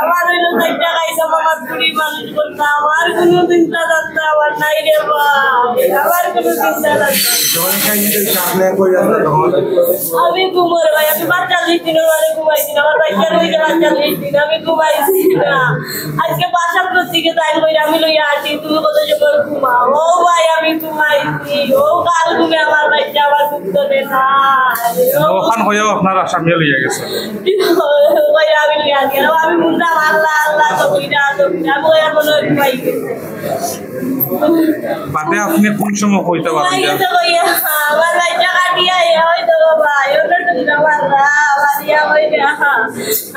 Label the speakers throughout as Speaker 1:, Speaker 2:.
Speaker 1: আমার হইল 4 টাকা হিসাব আমার পুরি মানুষ করতে আমার কোনো চিন্তা জানতে আমার নাই রে ভাই আমার কোনো চিন্তা আমি ঘুমোর ভাই আমি বাচ্চা লিখছি না মানে ঘুমাইছি না আমার বাচ্চার ওই বাচ্চা লিখছি না আমি ঘুমাইছি না আজকে বাসা প্রতিকে তাই কই আমি লইয়া আসি তুমি কত সময় ঘুমাও ও ভাই আমি ঘুমাইছি ও কাল ঘুমে আমার বাচ্চা আমার ঘুমতে না
Speaker 2: ওখান হয়েও আপনার আসামি লইয়া গেছে
Speaker 1: ভাই আমি লইয়া আসি আমি মুন্ডা আল্লাহ আল্লাহ তো কইরা আমি ওই মনে পাই
Speaker 2: বাদে আপনি কোন সময় কইতে পারেন যে
Speaker 1: আমার বাচ্চা কাটিয়া হয়তো ভাই ওটা মারিয়া হয়ে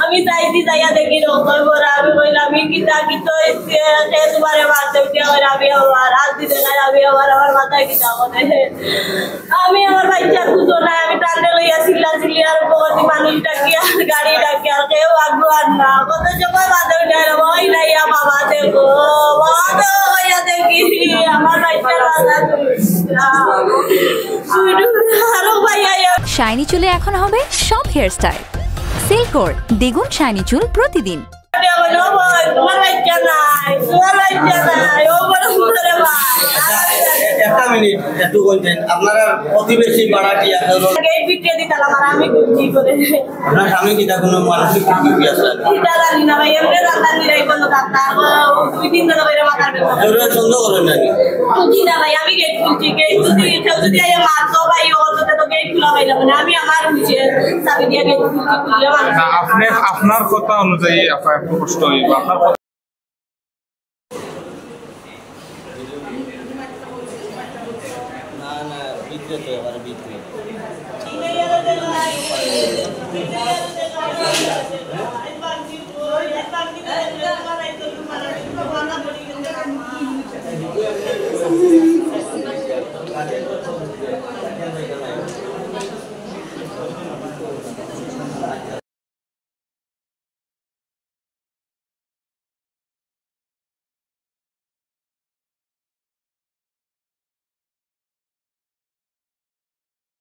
Speaker 1: আমি চাইছি যাইয়া দেখি রকম করে আমি কইলাম আমি কিতা কিতো তোমার মারতে আমি আবার রাত দিতে নাই আমি আবার আমার মাথায় কিতা করে আমি আমার বাচ্চা খুঁজো নাই আমি টান্ডে লইয়া চিল্লা চিল্লি আর প্রগতি মানুষ ডাকি আর গাড়ি ডাকি আর কেউ আগ্রহ আর না কত সময় বাদে উঠাই ওই নাইয়া বাবা দেখো বাবা তো হইয়া দেখি আমার বাচ্চার বাধা আরো ভাইয়া
Speaker 3: শাইনি চুলে এখন হবে সব হেয়ারস্টাইল সিল্কোর দ্বিগুণ শাইনি চুল প্রতিদিন
Speaker 4: একটা মিনিট একটু বলছেন আপনারা প্রতিবেশী ভাড়াটিয়া
Speaker 1: আমি কি করে
Speaker 4: আপনার স্বামী কি কোনো মানসিক কি আছে
Speaker 1: জানি না ভাই এমনি রান্না নিরাই বন্ধ ডাক্তার 2-3 দিন ধরে মাথার ব্যথা
Speaker 4: জোরে সন্দেহ করেন নাকি
Speaker 1: বুঝি না ভাই আমি গেট খুলছি গেট যদি কেউ যদি আয় মারতো ভাই ওতে তো গেট খোলা ভাই না আমি আমার হচ্ছে চাবি দিয়ে গেট খুলছি খুলে
Speaker 2: আপনি আপনার কথা অনুযায়ী আপনার একটু কষ্ট হইব আপনার
Speaker 4: না না বিদ্যুৎ